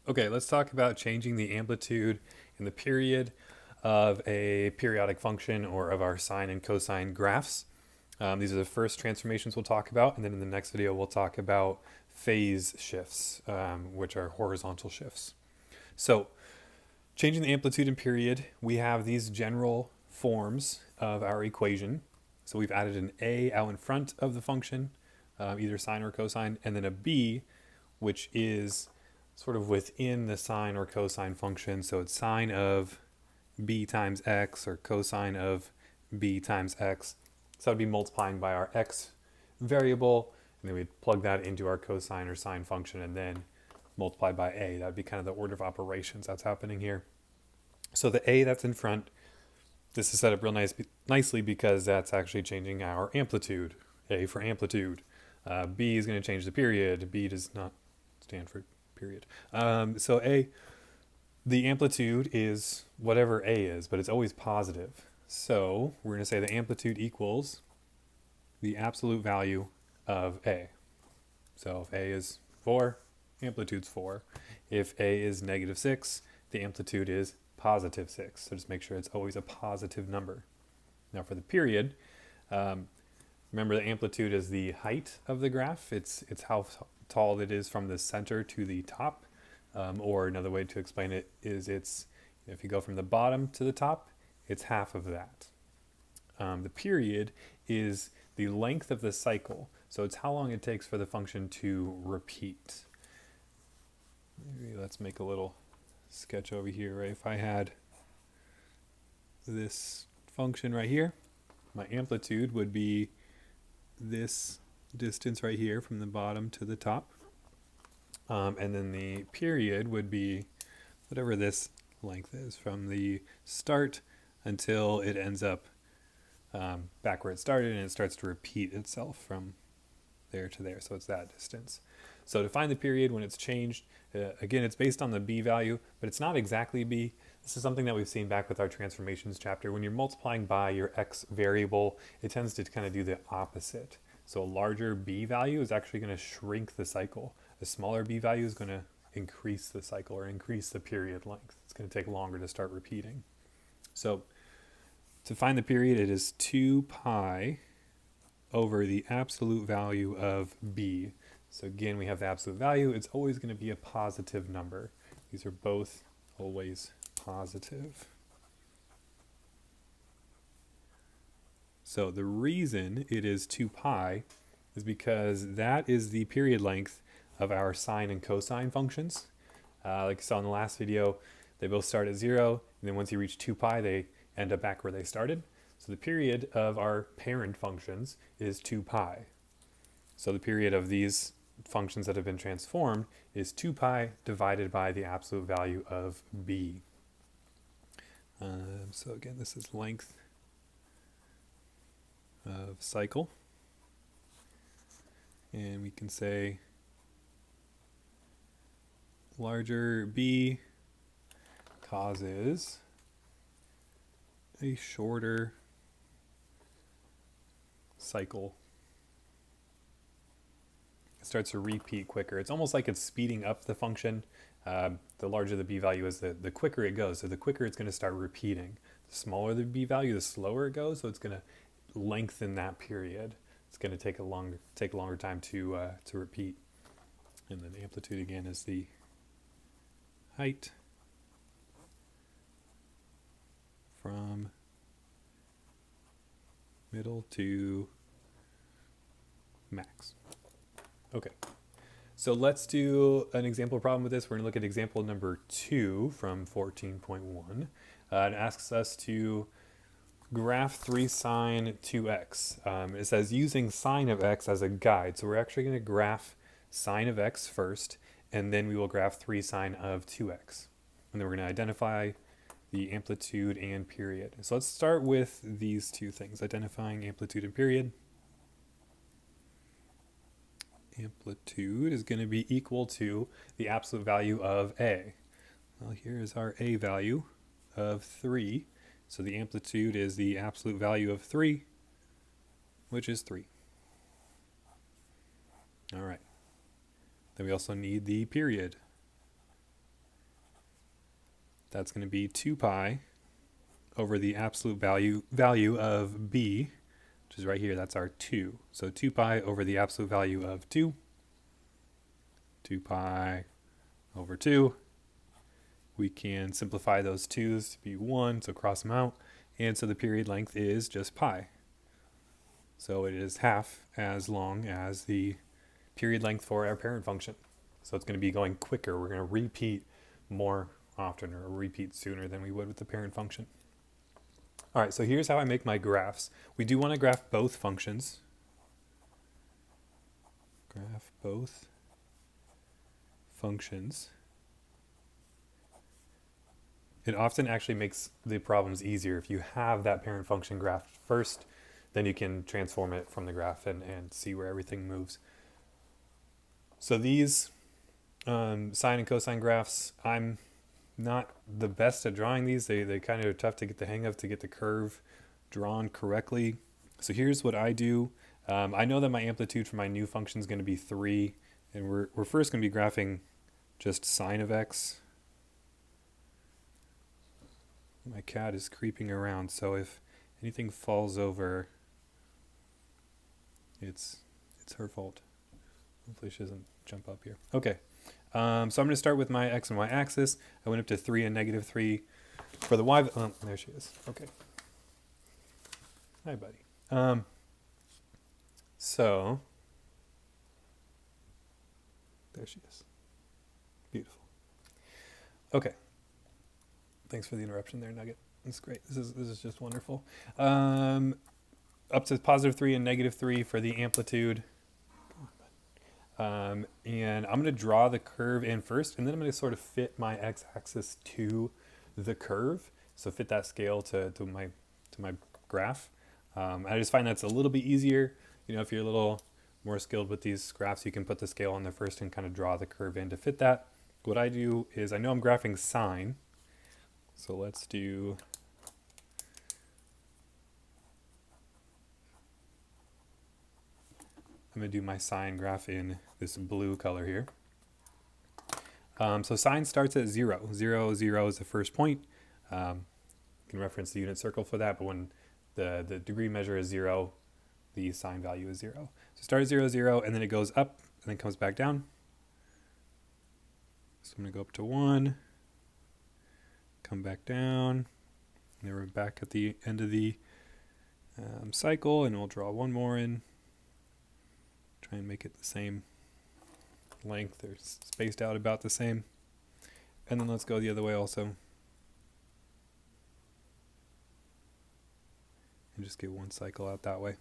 Okay, let's talk about changing the amplitude and the period of a periodic function or of our sine and cosine graphs. These are the first transformations we'll talk about, and then in the next video we'll talk about phase shifts, which are horizontal shifts. So, changing the amplitude and period, we have these general forms of our equation. So we've added an a out in front of the function, either sine or cosine, and then a b, which is sort of within the sine or cosine function. So it's sine of b times x or cosine of b times x. So that would be multiplying by our x variable, and then we'd plug that into our cosine or sine function and then multiply by a. That would be kind of the order of operations that's happening here. So the a that's in front, this is set up real nicely because that's actually changing our amplitude. A for amplitude. B is going to change the period. B does not stand for period. So the amplitude is whatever a is, but it's always positive. So we're going to say the amplitude equals the absolute value of a. So if a is 4, amplitude's 4. If a is -6, the amplitude is positive 6. So just make sure it's always a positive number. Now for the period, remember the amplitude is the height of the graph. It's how tall it is from the center to the top. Or another way to explain it is if you go from the bottom to the top, it's half of that. The period is the length of the cycle. So it's how long it takes for the function to repeat. Maybe let's make a little sketch over here, right? If I had this function right here, my amplitude would be this distance right here from the bottom to the top. And then the period would be whatever this length is from the start until it ends up back where it started, and it starts to repeat itself from there to there. So it's that distance. So to find the period when it's changed, again, it's based on the b value, but it's not exactly b. This is something that we've seen back with our transformations chapter. When you're multiplying by your x variable, it tends to kind of do the opposite. So a larger b value is actually going to shrink the cycle. A smaller b value is going to increase the cycle or increase the period length. It's going to take longer to start repeating. So to find the period, it is 2 pi over the absolute value of b. So again, we have the absolute value. It's always going to be a positive number. These are both always positive. So the reason it is 2 pi is because that is the period length of our sine and cosine functions. Like you saw in the last video, they both start at 0, and then once you reach 2 pi, they end up back where they started. So the period of our parent functions is 2 pi. So the period of these functions that have been transformed is 2 pi divided by the absolute value of b. So again, this is length of cycle. And we can say larger b causes a shorter cycle. It starts to repeat quicker. It's almost like it's speeding up the function. The larger the b value is, the quicker it goes. So the quicker it's going to start repeating. The smaller the b value, the slower it goes. So it's going to lengthen that period. It's going to take a longer time to repeat. And then the amplitude again is the height from middle to max. Okay, so let's do an example problem with this. We're going to look at example number 2 from 14.1. It asks us to graph 3 sine 2x. It says using sine of x as a guide. So we're actually going to graph sine of x first, and then we will graph 3 sine of 2x. And then we're going to identify the amplitude and period. So let's start with these two things, identifying amplitude and period. Amplitude is going to be equal to the absolute value of a. Well, here is our a value of 3. So the amplitude is the absolute value of 3, which is 3. All right. Then we also need the period. that's going to be 2 pi over the absolute value of b, which is right here. That's our 2. So 2 pi over the absolute value of 2. 2 pi over 2. We can simplify those 2's to be 1, so cross them out. And so the period length is just pi. So it is half as long as the period length for our parent function. So it's going to be going quicker. We're going to repeat more often, or repeat sooner than we would with the parent function. All right, so here's how I make my graphs. We do want to graph both functions. Graph both functions. It often actually makes the problems easier if you have that parent function graphed first, then you can transform it from the graph and see where everything moves. So these sine and cosine graphs, I'm not the best at drawing these. They kind of are tough to get the hang of, to get the curve drawn correctly. So here's what I do. I know that my amplitude for my new function is going to be 3, and we're first going to be graphing just sine of x. My cat is creeping around, so if anything falls over, it's her fault. Hopefully she doesn't jump up here. Okay, so I'm going to start with my x and y axis. I went up to 3 and negative 3. For the y, there she is. Okay. Hi, buddy. So, there she is. Beautiful. Okay. Thanks for the interruption there, Nugget. That's great. This is just wonderful. Up to positive 3 and negative 3 for the amplitude. And I'm going to draw the curve in first, and then I'm going to sort of fit my x-axis to the curve. So fit that scale to my graph. I just find that's a little bit easier. You know, if you're a little more skilled with these graphs, you can put the scale on there first and kind of draw the curve in to fit that. What I do is, I know I'm graphing sine. So let's do, I'm going to do my sine graph in this blue color here. So sine starts at 0. 0, 0 is the first point. You can reference the unit circle for that, but when the degree measure is 0, the sine value is 0. So start at 0, 0, and then it goes up, and then comes back down. So I'm going to go up to 1. Come back down, and then we're back at the end of the cycle, and we'll draw one more in. Try and make it the same length. They're spaced out about the same. And then let's go the other way also. And just get one cycle out that way.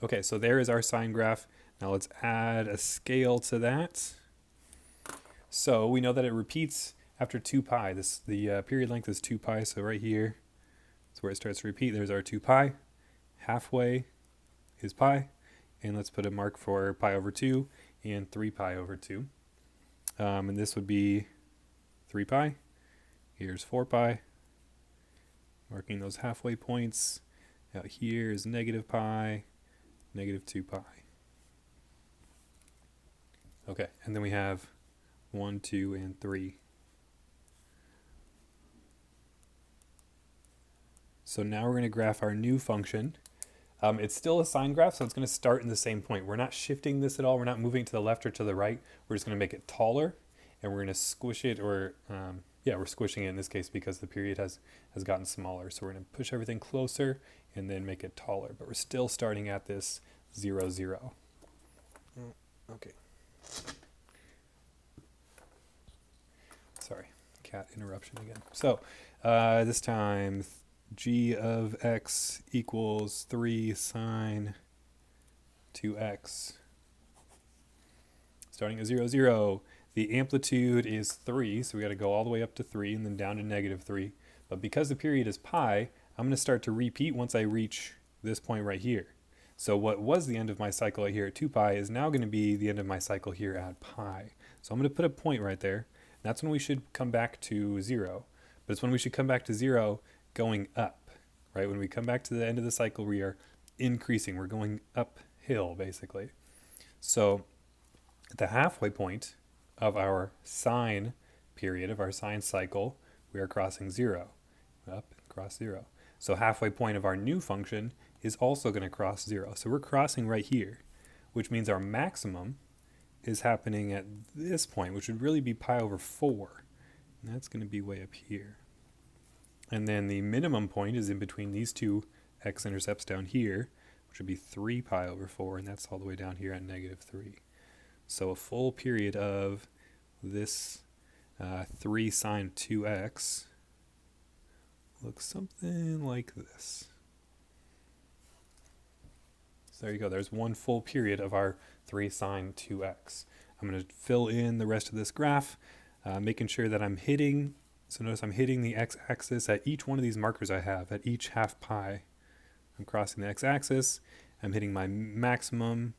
Okay, so there is our sine graph. Now let's add a scale to that. So we know that it repeats after 2 pi. The period length is 2 pi, so right here is where it starts to repeat. There's our 2 pi. Halfway is pi. And let's put a mark for pi over 2 and 3 pi over 2. And this would be 3 pi. Here's 4 pi. Marking those halfway points. Out here is negative pi, negative 2 pi. Okay, and then we have 1, 2, and 3. So now we're going to graph our new function. It's still a sine graph, so it's going to start in the same point. We're not shifting this at all. We're not moving to the left or to the right. We're just going to make it taller, and we're going to squish it, or we're squishing it in this case because the period has gotten smaller. So we're going to push everything closer and then make it taller. But we're still starting at this 0, 0. Okay. Sorry, cat interruption again. So this time g of x equals 3 sine 2x. Starting at 0, 0. The amplitude is 3, so we got to go all the way up to 3 and then down to negative 3. But because the period is pi, I'm going to start to repeat once I reach this point right here. So what was the end of my cycle here at 2 pi is now going to be the end of my cycle here at pi. So I'm going to put a point right there. That's when we should come back to 0. But it's when we should come back to 0 going up, right? When we come back to the end of the cycle, we are increasing. We're going uphill, basically. So at the halfway point of our sine period, of our sine cycle, we are crossing 0. Up and cross 0. So halfway point of our new function is also going to cross 0. So we're crossing right here, which means our maximum is happening at this point, which would really be pi over 4. And that's going to be way up here. And then the minimum point is in between these two x-intercepts down here, which would be 3 pi over 4, and that's all the way down here at negative 3. So a full period of this 3 sine 2x looks something like this. So there you go. There's one full period of our 3 sine 2x. I'm going to fill in the rest of this graph, making sure that I'm hitting. So notice I'm hitting the x-axis at each one of these markers I have, at each half pi. I'm crossing the x-axis. I'm hitting my maximum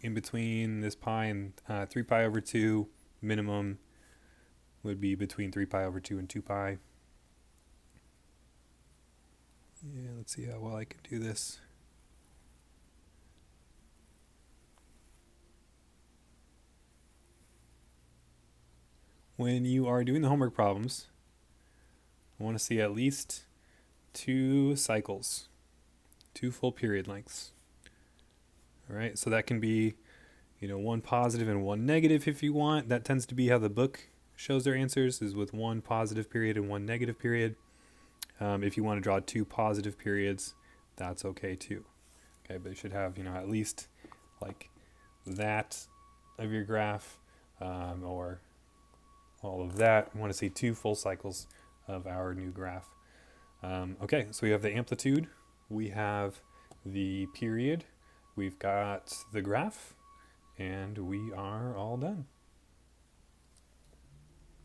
in between this pi and 3 pi over 2. Minimum would be between 3 pi over 2 and 2 pi. Yeah, let's see how well I can do this. When you are doing the homework problems, I want to see at least 2 cycles, 2 full period lengths. All right, so that can be, one positive and one negative if you want. That tends to be how the book shows their answers, is with 1 positive period and 1 negative period. If you want to draw 2 positive periods, that's okay too. Okay, but you should have, at least like that of your graph, or all of that. I want to see 2 full cycles of our new graph. Okay, so we have the amplitude, we have the period, we've got the graph, and we are all done.